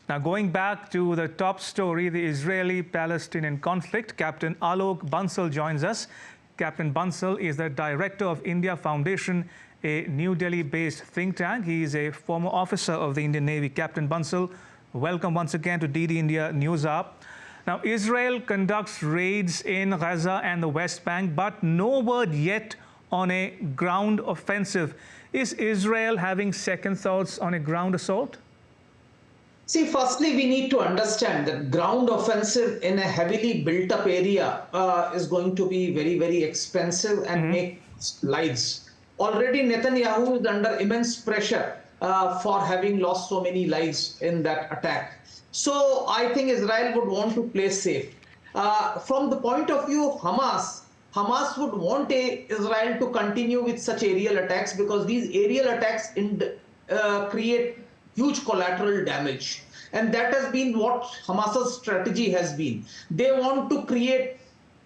Now, going back to the top story, the Israeli-Palestinian conflict, Captain Alok Bansal joins us. Captain Bansal is the director of India Foundation, a New Delhi-based think tank. He is a former officer of the Indian Navy. Captain Bansal, welcome once again to DD India News Hour. Now, Israel conducts raids in Gaza and the West Bank, but no word yet on a ground offensive. Is Israel having second thoughts on a ground assault? See, firstly, we need to understand that ground offensive in a heavily built-up area is going to be very, very expensive and make lives. Already, Netanyahu is under immense pressure for having lost so many lives in that attack. So I think Israel would want to play safe. From the point of view of Hamas would want Israel to continue with such aerial attacks because these aerial attacks create huge collateral damage. And that has been what Hamas's strategy has been. They want to create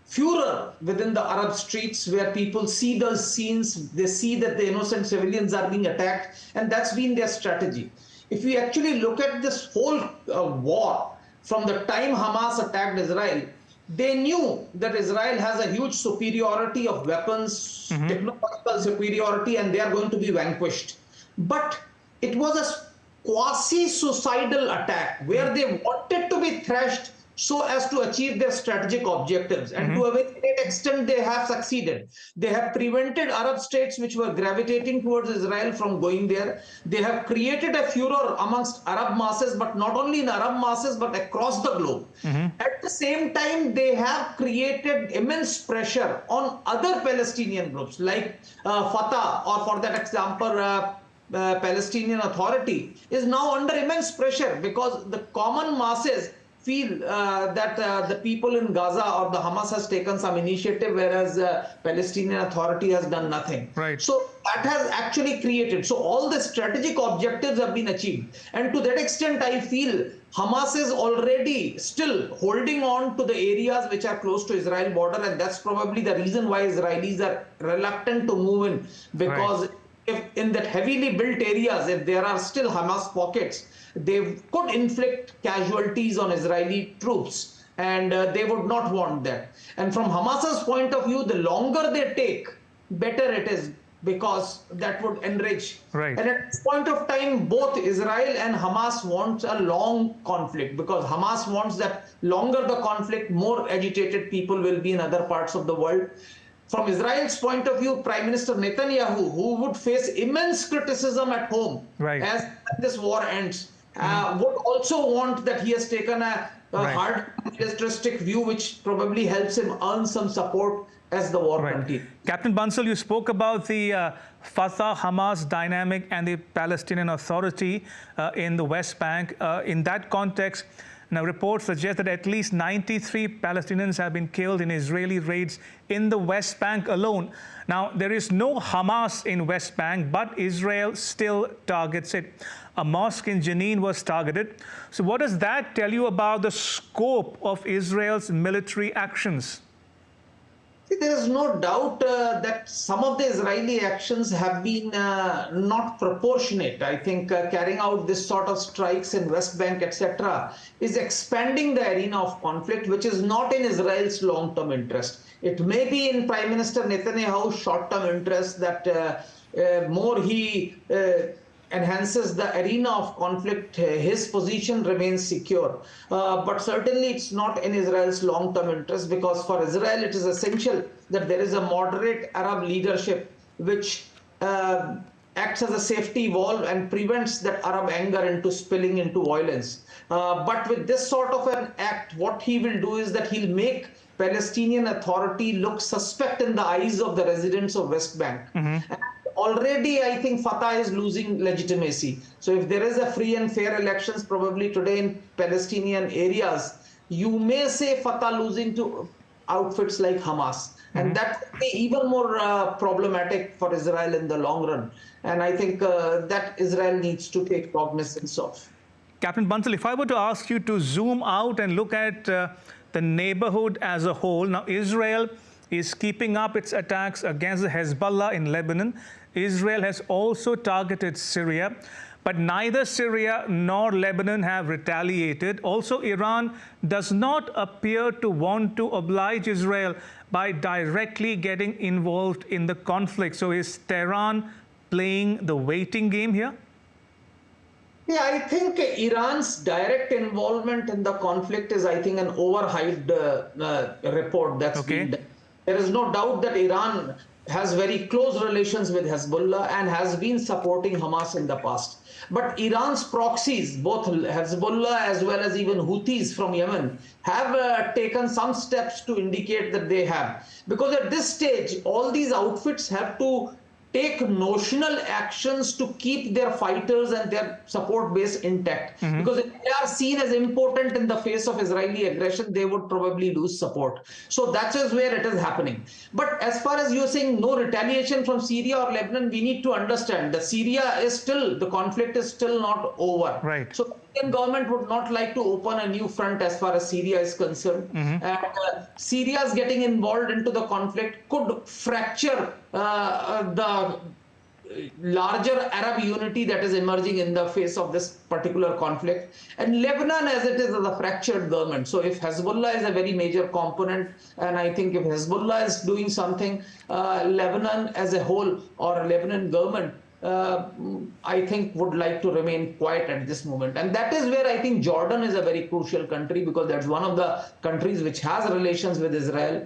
furor within the Arab streets where people see those scenes, they see that the innocent civilians are being attacked, and that's been their strategy. If we actually look at this whole war, from the time Hamas attacked Israel, they knew that Israel has a huge superiority of weapons, technological superiority, and they are going to be vanquished. But it was a quasi-suicidal attack where they wanted to be thrashed so as to achieve their strategic objectives. And to a very great extent, they have succeeded. They have prevented Arab states which were gravitating towards Israel from going there. They have created a furor amongst Arab masses, but not only in Arab masses, but across the globe. At the same time, they have created immense pressure on other Palestinian groups like Fatah, or for that example, Palestinian Authority is now under immense pressure because the common masses feel that the people in Gaza or the Hamas has taken some initiative, whereas Palestinian Authority has done nothing. Right. So that has actually created. So all the strategic objectives have been achieved. And to that extent, I feel Hamas is already still holding on to the areas which are close to Israel border. And that's probably the reason why Israelis are reluctant to move in, because if in that heavily built areas, if there are still Hamas pockets, they could inflict casualties on Israeli troops, and they would not want that. And from Hamas's point of view, the longer they take, better it is, because that would enrich. Right. And at this point of time, both Israel and Hamas want a long conflict, because Hamas wants that longer the conflict, more agitated people will be in other parts of the world. From Israel's point of view, Prime Minister Netanyahu, who would face immense criticism at home as this war ends, would also want that he has taken a hard militaristic view, which probably helps him earn some support as the war continues. Captain Bansal, you spoke about the Fatah-Hamas dynamic and the Palestinian Authority in the West Bank. In that context, now, reports suggest that at least 93 Palestinians have been killed in Israeli raids in the West Bank alone. Now, there is no Hamas in West Bank, but Israel still targets it. A mosque in Jenin was targeted. So what does that tell you about the scope of Israel's military actions? There is no doubt that some of the Israeli actions have been not proportionate. I think carrying out this sort of strikes in West Bank, etc., is expanding the arena of conflict, which is not in Israel's long-term interest. It may be in Prime Minister Netanyahu's short-term interest that more he enhances the arena of conflict, his position remains secure. But certainly it's not in Israel's long-term interest, because for Israel it is essential that there is a moderate Arab leadership which acts as a safety valve and prevents that Arab anger into spilling into violence. But with this sort of an act, what he will do is that he'll make Palestinian Authority look suspect in the eyes of the residents of West Bank. And already, I think Fatah is losing legitimacy. So if there is a free and fair elections probably today in Palestinian areas, you may say Fatah losing to outfits like Hamas. And that could be even more problematic for Israel in the long run. And I think that Israel needs to take cognizance of. Captain Bansal, if I were to ask you to zoom out and look at the neighborhood as a whole, now Israel is keeping up its attacks against the Hezbollah in Lebanon. Israel has also targeted Syria. But neither Syria nor Lebanon have retaliated. Also, Iran does not appear to want to oblige Israel by directly getting involved in the conflict. So is Tehran playing the waiting game here? Yeah, I think Iran's direct involvement in the conflict is, I think, an overhyped report that's been done. There is no doubt that Iran has very close relations with Hezbollah and has been supporting Hamas in the past. But Iran's proxies, both Hezbollah as well as even Houthis from Yemen, have taken some steps to indicate that they have. Because at this stage, all these outfits have to take notional actions to keep their fighters and their support base intact. Because if they are seen as important in the face of Israeli aggression, they would probably lose support. So that is where it is happening. But as far as you're saying no retaliation from Syria or Lebanon, we need to understand that Syria is still, the conflict is still not over. Right. So the Indian government would not like to open a new front as far as Syria is concerned. And Syria's getting involved into the conflict could fracture the larger Arab unity that is emerging in the face of this particular conflict. And Lebanon, as it is a fractured government. So if Hezbollah is a very major component, and I think if Hezbollah is doing something, Lebanon as a whole or Lebanon government, I think would like to remain quiet at this moment. And that is where I think Jordan is a very crucial country, because that's one of the countries which has relations with Israel,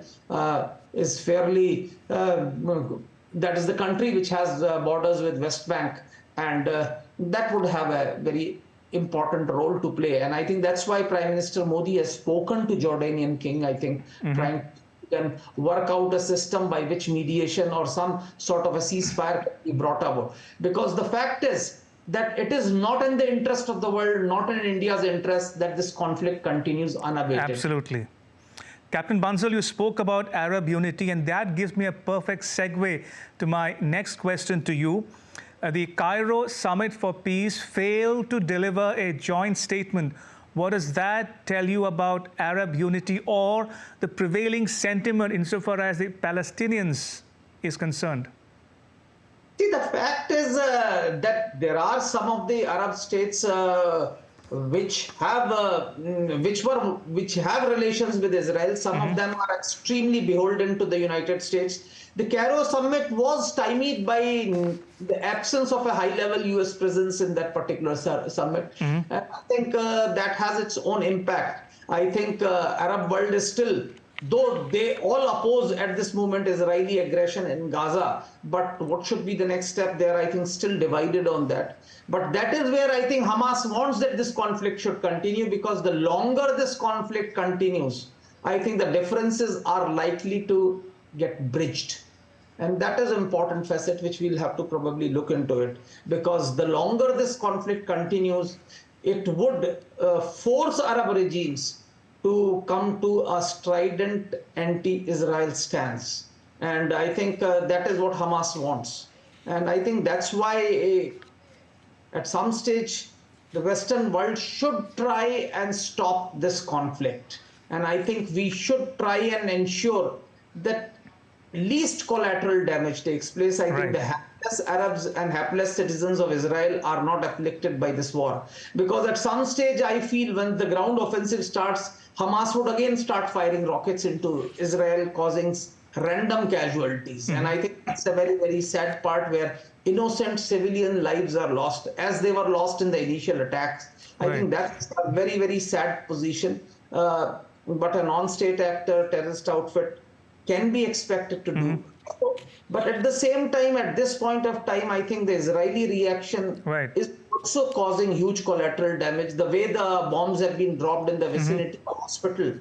is fairly, that is the country which has borders with West Bank, and that would have a very important role to play. And I think that's why Prime Minister Modi has spoken to Jordanian King, I think, trying can work out a system by which mediation or some sort of a ceasefire can be brought about. Because the fact is that it is not in the interest of the world, not in India's interest, that this conflict continues unabated. Absolutely. Captain Bansal, you spoke about Arab unity, and that gives me a perfect segue to my next question to you. The Cairo Summit for Peace failed to deliver a joint statement. What does that tell you about Arab unity or the prevailing sentiment insofar as the Palestinians is concerned? See, the fact is that there are some of the Arab states which have relations with Israel. Some of them are extremely beholden to the United States. The Cairo summit was stymied by the absence of a high-level U.S. presence in that particular summit. I think that has its own impact. I think Arab world is still, though they all oppose at this moment Israeli aggression in Gaza, but what should be the next step there, I think still divided on that. But that is where I think Hamas wants that this conflict should continue, because the longer this conflict continues, I think the differences are likely to get bridged. And that is an important facet which we'll have to probably look into it, because the longer this conflict continues, it would force Arab regimes to come to a strident anti-Israel stance. And I think that is what Hamas wants. And I think that's why at some stage, the Western world should try and stop this conflict. And I think we should try and ensure that least collateral damage takes place. I think the hapless Arabs and hapless citizens of Israel are not afflicted by this war. Because at some stage, I feel when the ground offensive starts, Hamas would again start firing rockets into Israel, causing random casualties. And I think that's a very, very sad part, where innocent civilian lives are lost, as they were lost in the initial attacks. I think that's a very, very sad position. But a non-state actor, terrorist outfit, can be expected to do. But at the same time, at this point of time, I think the Israeli reaction is also causing huge collateral damage. The way the bombs have been dropped in the vicinity of the hospital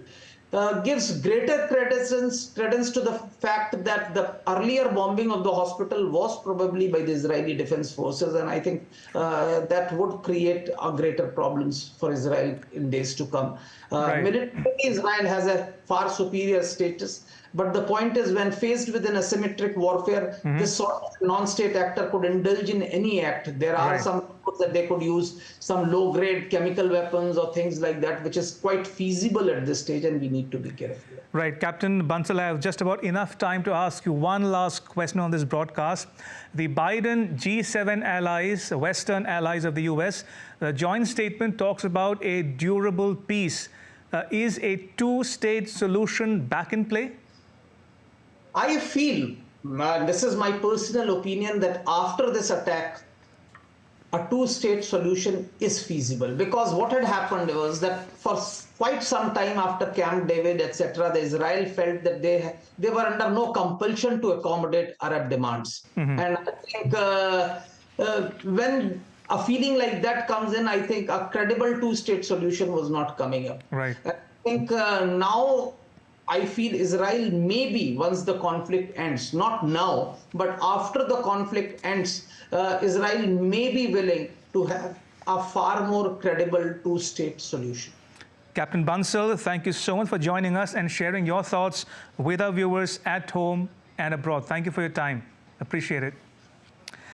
gives greater credence to the fact that the earlier bombing of the hospital was probably by the Israeli Defense Forces. And I think that would create greater problems for Israel in days to come. Militarily, Israel has a far superior status. But the point is, when faced with an asymmetric warfare, this sort of non-state actor could indulge in any act. There are some that they could use some low-grade chemical weapons or things like that, which is quite feasible at this stage, and we need to be careful. Right. Captain Bansal, I have just about enough time to ask you one last question on this broadcast. The Biden G7 allies, Western allies of the US, the joint statement talks about a durable peace. Is a two-state solution back in play? I feel, this is my personal opinion, that after this attack, a two-state solution is feasible, because what had happened was that for quite some time after Camp David, etc., the Israel felt that they were under no compulsion to accommodate Arab demands. And I think when a feeling like that comes in, I think a credible two-state solution was not coming up. Right. I think now I feel Israel maybe, once the conflict ends, not now, but after the conflict ends, Israel may be willing to have a far more credible two-state solution. Captain Bansal, thank you so much for joining us and sharing your thoughts with our viewers at home and abroad. Thank you for your time. Appreciate it.